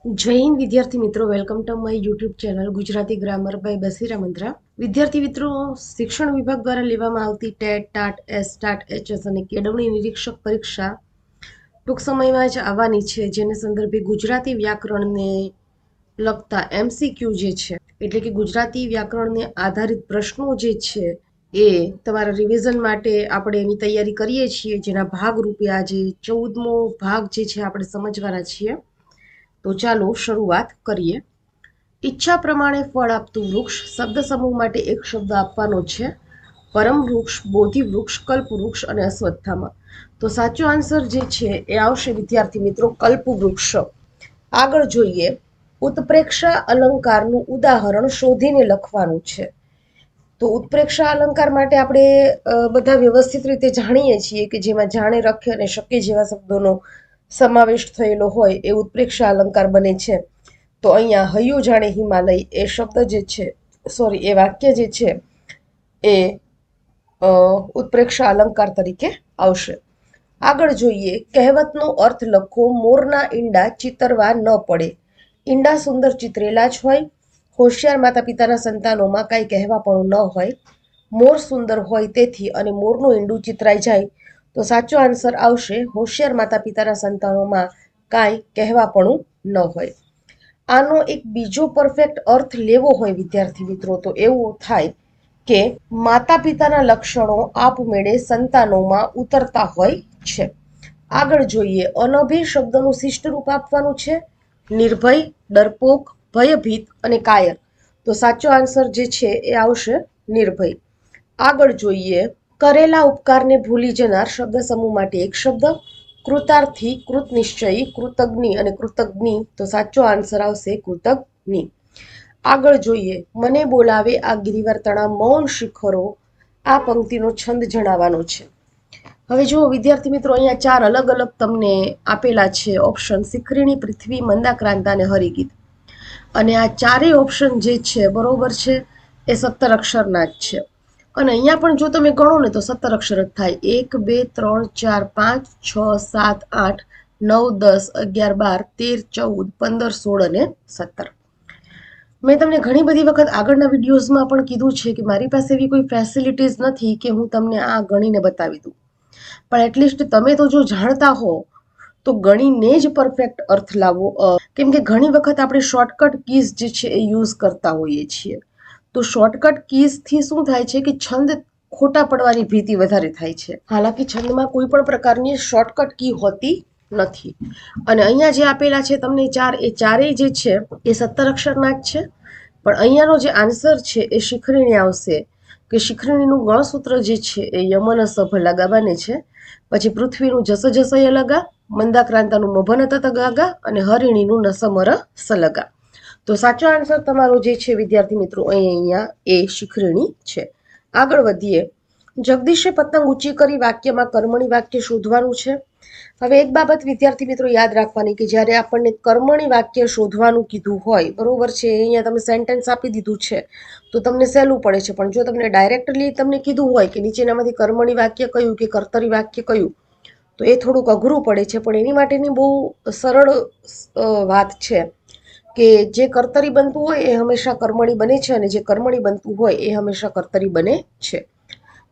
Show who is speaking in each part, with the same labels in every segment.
Speaker 1: જય હિન્દ વિદ્યાર્થી મિત્રો, welcome to my YouTube channel Gujarati grammar by બસીરા મંત્રા. વિદ્યાર્થી મિત્રો, શિક્ષણ વિભાગ દ્વારા લેવામાં આવતી TET, TAT, S TAT, HS અને કેળવણી નિરીક્ષક પરીક્ષા ટૂંક સમયમાં જ આવવાની છે, જેને સંદર્ભે ગુજરાતી વ્યાકરણને લગતા એમસીક્યુ જે છે, એટલે કે ગુજરાતી વ્યાકરણને આધારિત પ્રશ્નો જે છે એ તમારા રિવિઝન માટે આપણે એની તૈયારી કરીએ છીએ, જેના ભાગરૂપે આજે 14મો ભાગ જે છે આપણે સમજવાના છીએ. તો ચાલો શરૂઆત કરીએ. ઈચ્છા પ્રમાણે ફળ આપતું વૃક્ષ શબ્દ સમૂહ માટે એક શબ્દ આપવાનો છે. પરમ વૃક્ષ, બોધિ વૃક્ષ, કલ્પ વૃક્ષ અને અશ્વત્થામા. તો સાચો આન્સર જે છે એ આવશે વિદ્યાર્થી મિત્રો કલ્પ વૃક્ષ. આગળ જોઈએ, ઉત્પ્રેક્ષા અલંકારનું ઉદાહરણ શોધીને લખવાનું છે. તો ઉત્પ્રેક્ષા અલંકાર માટે આપણે બધા વ્યવસ્થિત રીતે જાણીએ છીએ કે જેમાં જાણે, રખે અને શકે જેવા શબ્દોનો સમાવેશ થયેલો હોય એ ઉત્પ્રેક્ષા અલંકાર બને છે. તો અહીંયા હૈયું જાણે હિમાલય એ શબ્દ જે છે, સોરી, એ વાક્ય જે છે એ ઉત્પ્રેક્ષા અલંકાર તરીકે આવશે. આગળ જોઈએ, કહેવતનો અર્થ લખો. મોરના ઈંડા ચિતરવા ન પડે. ઈંડા સુંદર ચિતરેલા જ હોય. હોશિયાર માતા પિતાના સંતાનોમાં કાંઈ કહેવાપણું ન હોય. મોર સુંદર હોય તેથી અને મોરનું ઈંડું ચિતરાઈ જાય. તો સાચો આન્સર આવશે હોશિયાર માતા પિતાના સંતાનોમાં કાંઈ કહેવાપણું ન હોય. આનો એક બીજો પરફેક્ટ અર્થ લેવો હોય વિદ્યાર્થી મિત્રો, તો એવું થાય કે માતા પિતાના લક્ષણો આપમેળે સંતાનોમાં ઉતરતા હોય છે. આગળ જોઈએ, અનભય શબ્દનું શિષ્ટ રૂપ આપવાનું છે. નિર્ભય, ડરપોક, ભયભીત અને કાયર. તો સાચો આન્સર જે છે એ આવશે નિર્ભય. આગળ જોઈએ, કરેલા ઉપકારને ભૂલી જનાર શબ્દ સમૂહ માટે એક શબ્દ. કૃતાર્થી, કૃતનિશ્ચયી, કૃતજ્ઞ અને કૃતજ્ઞ. તો સાચો આન્સર આવશે કૃતજ્ઞ. આગળ જોઈએ, મને બોલાવે આ ગિરિવર્તણા મૌન શિખરો. આ પંક્તિનો છંદ જણાવવાનો છે. હવે જુઓ વિદ્યાર્થી મિત્રો, અહીંયા 4 અલગ અલગ તમને આપેલા છે ઓપ્શન: શિખરીણી, પૃથ્વી, મંદાક્રાંતા અને હરિગીત. અને આ ચારેય ઓપ્શન જે છે બરોબર છે એ 17 અક્ષરના જ છે. અને અહીંયા પણ જો તમે ગણો ને તો 17 અક્ષર જ થાય. 1 2 3 4 5 6 7 8 9 10 11 12 13 14 15 16 અને 17. મેં તમને ઘણી બધી વખત આગળના વિડીયોઝમાં પણ કીધું છે કે મારી પાસે એવી કોઈ ફેસિલિટીઝ નથી કે હું તમને આ ગણીને બતાવી દઉં, પણ એટલીસ્ટ તમે તો જો જાણતા હો તો ગણીને જ પરફેક્ટ અર્થ લાવો. કેમ કે ઘણી વખત આપણે શોર્ટકટ કીઝ જે છે એ યુઝ કરતા હોઈએ છીએ. તો શોર્ટકટ કીઝથી શું થાય છે કે છંદ ખોટા પડવાની ભીતિ વધારે થાય છે. હાલાકી છંદમાં કોઈ પણ પ્રકારની શોર્ટકટ કી હોતી નથી. અને અહીંયા જે આપેલા છે તમને 4, એ ચારેય જે છે એ 17 અક્ષરના જ છે. પણ અહીંયાનો જે આન્સર છે એ શિખરીણી આવશે, કે શિખરીણીનું ગણસૂત્ર જે છે એ યમન સભ લગા બને છે. પછી પૃથ્વીનું જસ જસય લગા, મંદાક્રાંતાનું મભન તત ગાગા અને હરિણીનું નસમર સલગા. તો સાચો આન્સર તમારો જે છે વિદ્યાર્થી મિત્રો અહીંયા એ શિખરીણી છે. આગળ વધીએ, જગદીશે પતંગ ઊંચી કરી વાક્યમાં કર્મણી વાક્ય શોધવાનું છે. હવે એક બાબત વિદ્યાર્થી મિત્રો યાદ રાખવાની કે જ્યારે આપણને કર્મણી વાક્ય શોધવાનું કીધું હોય, બરોબર છે, અહીંયા તમે સેન્ટેન્સ આપી દીધું છે તો તમને સહેલું પડે છે. પણ જો તમને ડાયરેક્ટલી તમને કીધું હોય કે નીચેનામાંથી કર્મણી વાક્ય કયું કે કર્તરી વાક્ય કયું, તો એ થોડુંક અઘરું પડે છે. પણ એની માટેની બહુ સરળ વાત છે કે જે કર્તરી બનતું હોય એ હંમેશા કર્મણી બને છે અને જે કર્મણી બનતું હોય એ હંમેશા કર્તરી બને છે.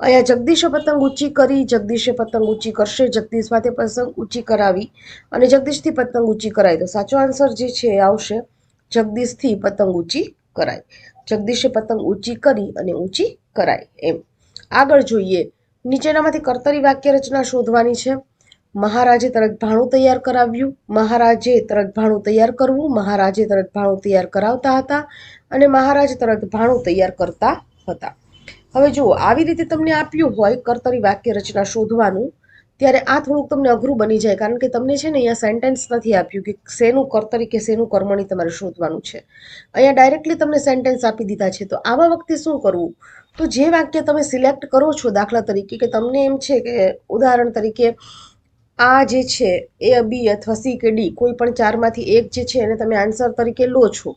Speaker 1: અહીંયા જગદીશે પતંગ ઊંચી કરી, જગદીશે પતંગ ઊંચી કરશે, જગદીશ સાથે પતંગ ઊંચી કરાવી અને જગદીશથી પતંગ ઊંચી કરાય. તો સાચો આન્સર જે છે એ આવશે જગદીશથી પતંગ ઊંચી કરાય. જગદીશે પતંગ ઊંચી કરી અને ઊંચી કરાય એમ. આગળ જોઈએ, નીચેનામાંથી કર્તરી વાક્ય રચના શોધવાની છે. મહારાજે તરત ભાણું તૈયાર કરાવ્યું, મહારાજે તરત ભાણું તૈયાર કરવું, મહારાજે તરત ભાણું તૈયાર કરાવતા હતા અને મહારાજ તરત ભાણું તૈયાર કરતા હતા. હવે જુઓ, આવી રીતે તમને આપ્યું હોય કર્તરી વાક્ય રચના શોધવાનું, ત્યારે આ થોડુંક તમને અઘરું બની જાય. કારણ કે તમને છે ને અહીંયા સેન્ટેન્સ નથી આપ્યું કે શેનું કર્તરી કે શેનું કર્મણી તમારે શોધવાનું છે. અહીંયા ડાયરેક્ટલી તમને સેન્ટેન્સ આપી દીધા છે. તો આવા વખતે શું કરવું? તો જે વાક્ય તમે સિલેક્ટ કરો છો, દાખલા તરીકે કે તમને એમ છે કે ઉદાહરણ તરીકે આ જે છે એ, બી અથવા સી કે ડી, કોઈ પણ ચારમાંથી એક જે છે એને તમે આન્સર તરીકે લો છો,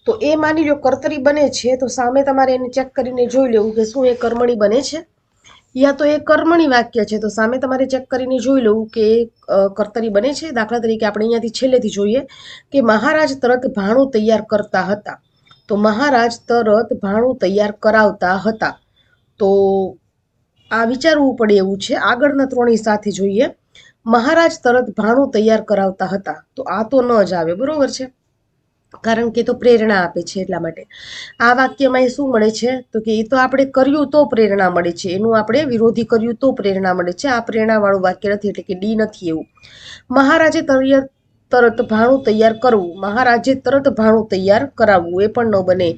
Speaker 1: તો એ માની લો કર્તરી બને છે, તો સામે તમારે એને ચેક કરીને જોઈ લેવું કે શું એ કર્મણી બને છે. યા તો એ કર્મણી વાક્ય છે, તો સામે તમારે ચેક કરીને જોઈ લેવું કે કર્તરી બને છે. દાખલા તરીકે આપણે અહીંયાથી છેલ્લેથી જોઈએ કે મહારાજ તરત ભાણું તૈયાર કરતા હતા, તો મહારાજ તરત ભાણું તૈયાર કરાવતા હતા. તો આ વિચારવું પડે એવું છે. આગળના ત્રણેય સાથે જોઈએ. મહારાજ તરત ભાણું તૈયાર કરાવતા હતા, તો આ તો ન જ આવે, બરોબર છે, કારણ કે તો પ્રેરણા આપે છે. એટલા માટે આ વાક્યમાં એ શું મળે છે, તો કે એ તો આપણે કર્યું તો પ્રેરણા મળે છે, એનું આપણે વિરોધી કર્યું તો પ્રેરણા મળે છે. આ પ્રેરણાવાળું વાક્ય નથી, એટલે કે ડી નથી એવું. મહારાજે તરત ભાણું તૈયાર કરવું, મહારાજે તરત ભાણું તૈયાર કરાવવું, એ પણ ન બને.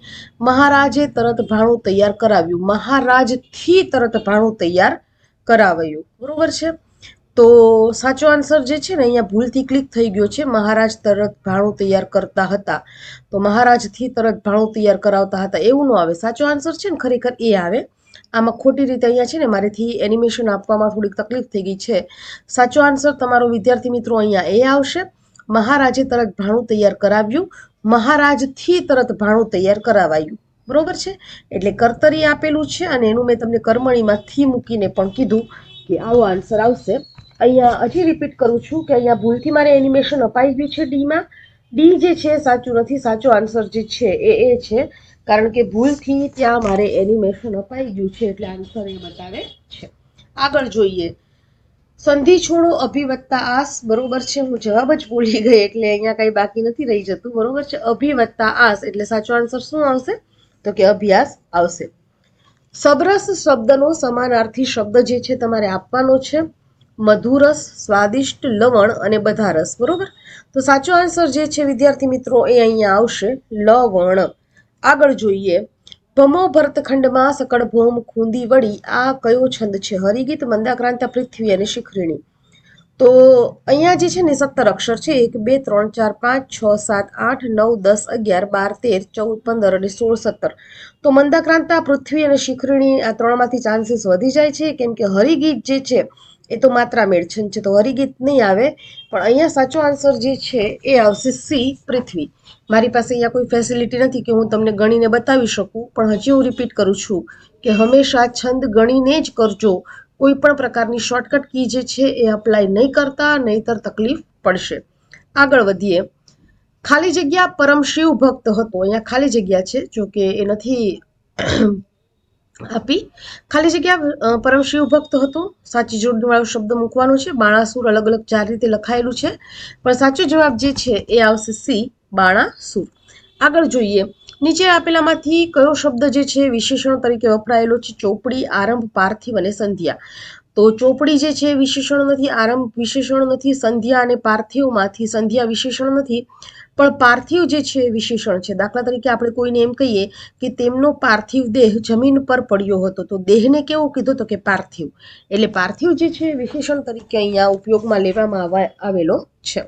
Speaker 1: મહારાજે તરત ભાણું તૈયાર કરાવ્યું, મહારાજથી તરત ભાણું તૈયાર કરાવાયું, બરોબર છે. તો સાચો આન્સર જે છે ને અહીંયા ભૂલથી ક્લિક થઈ ગયો છે. મહારાજ તરત ભાણું તૈયાર કરતા હતા, તો મહારાજથી તરત ભાણું તૈયાર કરાવતા હતા એવું ન આવે. સાચો આન્સર છે ને ખરેખર એ આવે. આમાં ખોટી રીતે અહીંયા છે ને મારેથી એનિમેશન આપવામાં થોડીક તકલીફ થઈ ગઈ છે. સાચો આન્સર તમારો વિદ્યાર્થી મિત્રો અહીંયા એ આવશે. મહારાજે તરત ભાણું તૈયાર કરાવ્યું, મહારાજથી તરત ભાણું તૈયાર કરાવાયું, બરોબર છે. એટલે કર્તરી આપેલું છે અને એનું મેં તમને કર્મણીમાં થી મૂકીને પણ કીધું કે આવો આન્સર આવશે. અહીંયા હજી રિપીટ કરું છું કે અહીંયા ભૂલથી મારે એનિમેશન અપાઈ ગયું છે ડીમાં. ડી જે છે સાચું નથી, સાચો આન્સર જે છે એ છે, કારણ કે ભૂલથી ત્યાં મારે એનિમેશન અપાઈ ગયું છે, એટલે આન્સર એ બતાવે છે. આગળ જોઈએ. સંધિ છોડો અભિવત્તા આસ, બરોબર છે. હું જવાબ જ બોલી ગઈ એટલે અહીંયા કઈ બાકી નથી રહી જતું, બરોબર છે. અભિવત્તા આસ એટલે સાચો આન્સર શું આવશે, તો કે અભ્યાસ આવશે. સબરસ શબ્દનો સમાનાર્થી શબ્દ જે છે તમારે આપવાનો છે. મધુરસ, સ્વાદિષ્ટ, લવણ અને બધા રસ, બરોબર. તો સાચો આન્સર જે છે વિદ્યાર્થી મિત્રો એ અહીંયા આવશે લવણ. આગળ જોઈએ. ભમો ભરતખંડમાં સકળ ભોમ ખૂંદી વળી, આ કયો છંદ છે? હરિગીત, મંદાક્રાંતા, પૃથ્વી અને શિખરીણી. તો અહીંયા જે છે ને 17 અક્ષર છે. 1 2 3 4 5 6 7 8 9 10 11 12 13 14 15 અને 16 17. તો મંદાક્રાંતા, પૃથ્વી અને શિખરીણી આ ત્રણમાંથી ચાન્સીસ વધી જાય છે, કેમ કે હરિગીત જે છે એ તો માત્રા મેળ છંદ છે, તો હરિગીત નહીં આવે. પણ અહીંયા સાચો આન્સર જે છે એ આવશે સી, પૃથ્વી. મારી પાસે અહીંયા કોઈ ફેસિલિટી નથી કે હું તમને ગણીને બતાવી શકું, પણ હજી હું રિપીટ કરું છું કે હંમેશા છંદ ગણીને જ કરજો. કોઈ પણ પ્રકારની શોર્ટકટ કી જે છે એ અપ્લાય નહીં કરતા, નહીતર તકલીફ પડશે. આગળ વધીએ. ખાલી જગ્યા પરમ શિવ ભક્ત હતો. અહીંયા ખાલી જગ્યા છે, જો કે એ નથી આપી. ખાલી જગ્યા પરમ શિવ ભક્ત હતો, સાચી જોડણીવાળો શબ્દ મૂકવાનો છે. બાણાસુર અલગ અલગ 4 રીતે લખાયેલું છે, પણ સાચો જવાબ જે છે એ આવશે સી, બાણાસુર. આગળ જોઈએ. નીચે આપેલામાંથી કયો શબ્દ જે છે વિશેષણ તરીકે વપરાયેલો છે? ચોપડી, આરંભ, પાર્થિવ અને સંધ્યા. તો ચોપડી જે છે વિશેષણ નથી, આરંભ વિશેષણ નથી, સંધ્યા અને પાર્થિવમાંથી સંધ્યા વિશેષણ નથી, પણ પાર્થિવ જે છે વિશેષણ છે. દાખલા તરીકે આપણે કોઈને એમ કહીએ કે તેમનો પાર્થિવ દેહ જમીન પર પડ્યો હતો, તો દેહને કેવો કીધો, તો કે પાર્થિવ. એટલે પાર્થિવ જે છે વિશેષણ તરીકે અહીંયા ઉપયોગમાં લેવામાં આવેલો છે.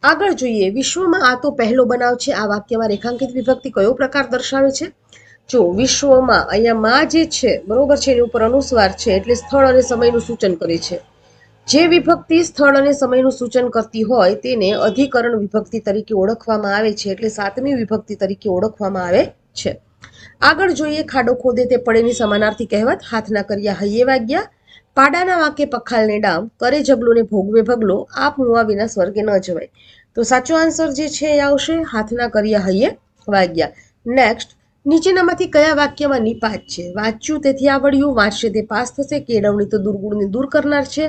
Speaker 1: આગળ જોઈએ. વિશ્વમાં આ તો પહેલો બનાવ છે. આ વાક્યમાં રેખાંકિત વિભક્તિ કયો પ્રકાર દર્શાવે છે? જો વિશ્વમાં, અહીંયા માં જે છે, બરોબર છે, એની ઉપર અનુસ્વાર છે, એટલે સ્થળ અને સમયનું સૂચન કરે છે. જે વિભક્તિ સ્થળ અને સમયનું સૂચન કરતી હોય તેને અધિકરણ વિભક્તિ તરીકે ઓળખવામાં આવે છે, એટલે 7મી વિભક્તિ તરીકે ઓળખવામાં આવે છે. આગળ જોઈએ. ખાડો ખોદે તે પડેની સમાનાર્થી કહેવત. હાથના કર્યા હૈયે વાગ્યા, પાડાના વાંકે પખાલને ડામ, કરે જબલો ને ભોગવે ભગલો, આપ મુવા વિના સ્વર્ગે ન જવાય. તો સાચો આન્સર જે છે એ આવશે હાથના કર્યા હૈયે વાગ્યા. નેક્સ્ટ. નીચેનામાંથી કયા વાક્યમાં નિપાત છે? વાંચ્યું તેથી આવડ્યું, વાંચશે તે પાસ થશે, કેળવણી તો દુર્ગુણને દૂર કરનાર છે,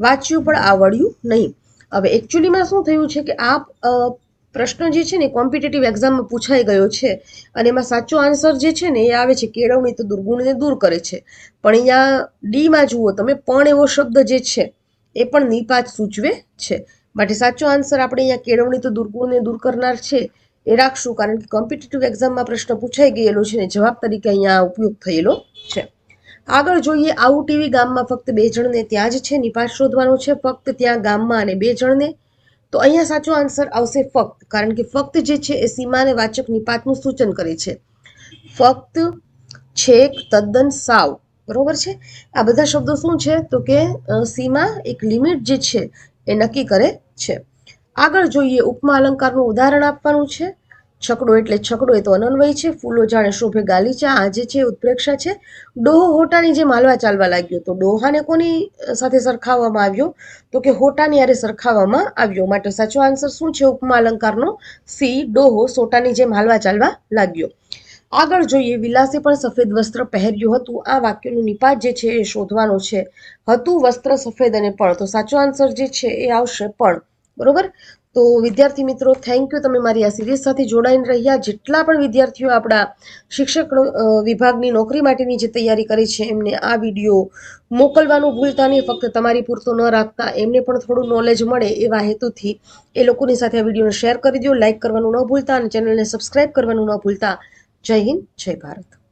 Speaker 1: વાંચ્યું પણ આવડ્યું નહીં. હવે એકચ્યુઅલીમાં શું થયું છે કે આ પ્રશ્ન જે છે ને કોમ્પિટિટિવ એક્ઝામમાં પૂછાઈ ગયો છે, અને એમાં સાચો આન્સર જે છે ને એ આવે છે કેળવણી તો દુર્ગુણને દૂર કરે છે. પણ અહીંયા ડીમાં જુઓ તમે, પણ એવો શબ્દ જે છે એ પણ નિપાત સૂચવે છે. માટે સાચો આન્સર આપણે અહીંયા કેળવણી તો દુર્ગુણને દૂર કરનાર છે એ રાખશું, કારણ કે કોમ્પિટિટિવ એક્ઝામમાં પ્રશ્ન પૂછાઈ ગયેલો છે ને જવાબ તરીકે અહીંયા ઉપયોગ થયેલો છે. આગળ જોઈએ. આવું ટીવી ગામમાં ફક્ત 2 જણને ત્યાં જ છે. નિપાત શોધવાનો છે. ફક્ત ત્યાં ગામમાં અને 2 જણને. તો અહીંયા સાચો આન્સર આવશે ફક્ત, કારણ કે ફક્ત જે છે એ સીમાને વાચક નિપાતનું સૂચન કરે છે. ફક્ત, છેક, તદ્દન, સાવ, બરોબર છે. આ બધા શબ્દો શું છે, તો કે સીમા એક લિમિટ જે છે એ નક્કી કરે છે. આગળ જોઈએ. ઉપમા અલંકારનું ઉદાહરણ આપવાનું છે. છકડો એટલે છકડો એ તો અનન્વય છે. ફૂલો જાણે શોભે ગાલીચા, આ જે છે ઉત્પ્રેક્ષા છે. ડોહો હોટાની જેમ હાલવા ચાલવા લાગ્યો, તો ડોહાને કોની સાથે સરખાવવામાં આવ્યો? તો કે હોટાની હારે સરખાવવામાં આવ્યો. માટે સાચો આન્સર શું છે ઉપમા અલંકારનો? સી, ડોહો સોટાની જેમ હાલવા ચાલવા લાગ્યો. આગળ જોઈએ, વિલાસે પણ સફેદ વસ્ત્ર પહેર્યું હતું. આ વાક્યનું નિપાત જે છે એ શોધવાનો છે. હતું વસ્ત્ર સફેદ અને પણ, તો સાચો આન્સર જે છે એ આવશે પણ. બરોબર. તો વિદ્યાર્થી મિત્રો, થેન્ક યુ, તમે મારી આ સિરીઝ સાથે જોડાઈને રહ્યા. જેટલા પણ વિદ્યાર્થીઓ આપણા શિક્ષક વિભાગની નોકરી માટેની જે તૈયારી કરી છે એમને આ વિડીયો મોકલવાનું ભૂલતા નહીં. ફક્ત તમારી પૂરતો ન રાખતા, એમને પણ થોડું નોલેજ મળે એવા હેતુથી એ લોકોની સાથે આ વિડીયોને શેર કરી દો, લાઇક કરવાનું ન ભૂલતા અને ચેનલને સબસ્ક્રાઇબ કરવાનું ન ભૂલતા. જય હિન્દ, જય ભારત.